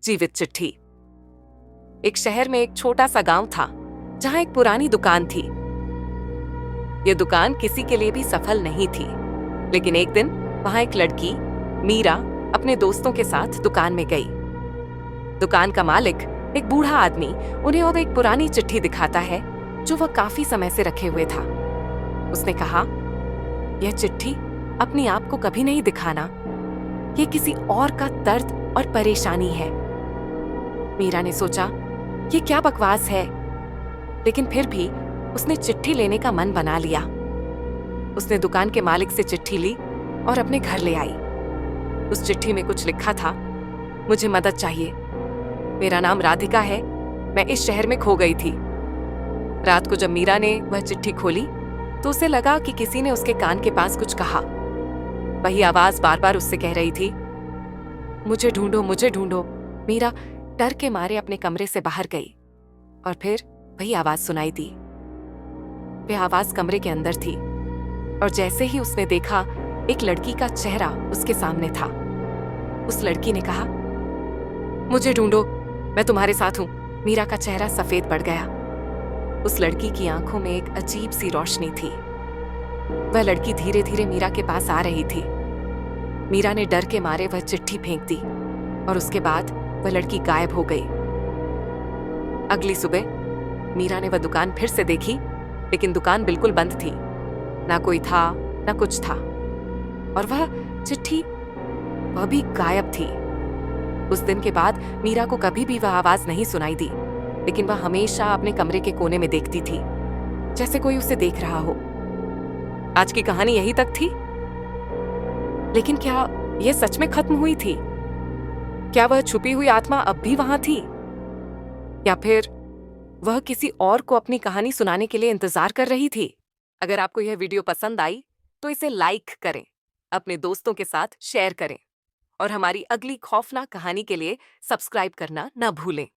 जीवित चिट्ठी। एक शहर में एक छोटा सा गांव था जहां एक पुरानी दुकान थी। यह दुकान किसी के लिए भी सफल नहीं थी, लेकिन एक दिन वहां एक लड़की मीरा अपने दोस्तों के साथ दुकान में गई। दुकान का मालिक, एक बूढ़ा आदमी, उन्हें अब एक पुरानी चिट्ठी दिखाता है जो वह काफी समय से रखे हुए था। उसने कहा, यह चिट्ठी अपने आप को कभी नहीं दिखाना, यह किसी और का दर्द और परेशानी है। मीरा ने सोचा, ये क्या बकवास है, लेकिन फिर भी उसने चिट्ठी लेने का मन बना लिया। उसने दुकान के मालिक से चिट्ठी ली और अपने घर ले आई। उस चिट्ठी में कुछ लिखा था, मुझे मदद चाहिए। मेरा नाम राधिका है, मैं इस शहर में खो गई थी। रात को जब मीरा ने वह चिट्ठी खोली तो उसे लगा कि किसी ने उसके कान के पास कुछ कहा। वही आवाज बार बार उससे कह रही थी, मुझे ढूंढो, मुझे ढूंढो। मीरा डर के मारे अपने कमरे से बाहर गई और फिर वही आवाज सुनाई दी। वह आवाज कमरे के अंदर थी और जैसे ही उसने देखा, एक लड़की का चेहरा उसके सामने था। उस लड़की ने कहा, मुझे ढूंढो, मैं तुम्हारे साथ हूं। मीरा का चेहरा सफेद पड़ गया। उस लड़की की आंखों में एक अजीब सी रोशनी थी। वह लड़की धीरे धीरे मीरा के पास आ रही थी। मीरा ने डर के मारे वह चिट्ठी फेंक दी और उसके बाद वह लड़की गायब हो गई। अगली सुबह मीरा ने वह दुकान फिर से देखी, लेकिन दुकान बिल्कुल बंद थी। ना कोई था, ना कुछ था, और वह चिट्ठी, वह भी गायब थी। उस दिन के बाद मीरा को कभी भी वह आवाज नहीं सुनाई दी, लेकिन वह हमेशा अपने कमरे के कोने में देखती थी, जैसे कोई उसे देख रहा हो। आज की कहानी यही तक थी, लेकिन क्या यह सच में खत्म हुई थी? क्या वह छुपी हुई आत्मा अब भी वहां थी, या फिर वह किसी और को अपनी कहानी सुनाने के लिए इंतजार कर रही थी? अगर आपको यह वीडियो पसंद आई तो इसे लाइक करें, अपने दोस्तों के साथ शेयर करें और हमारी अगली खौफनाक कहानी के लिए सब्सक्राइब करना न भूलें।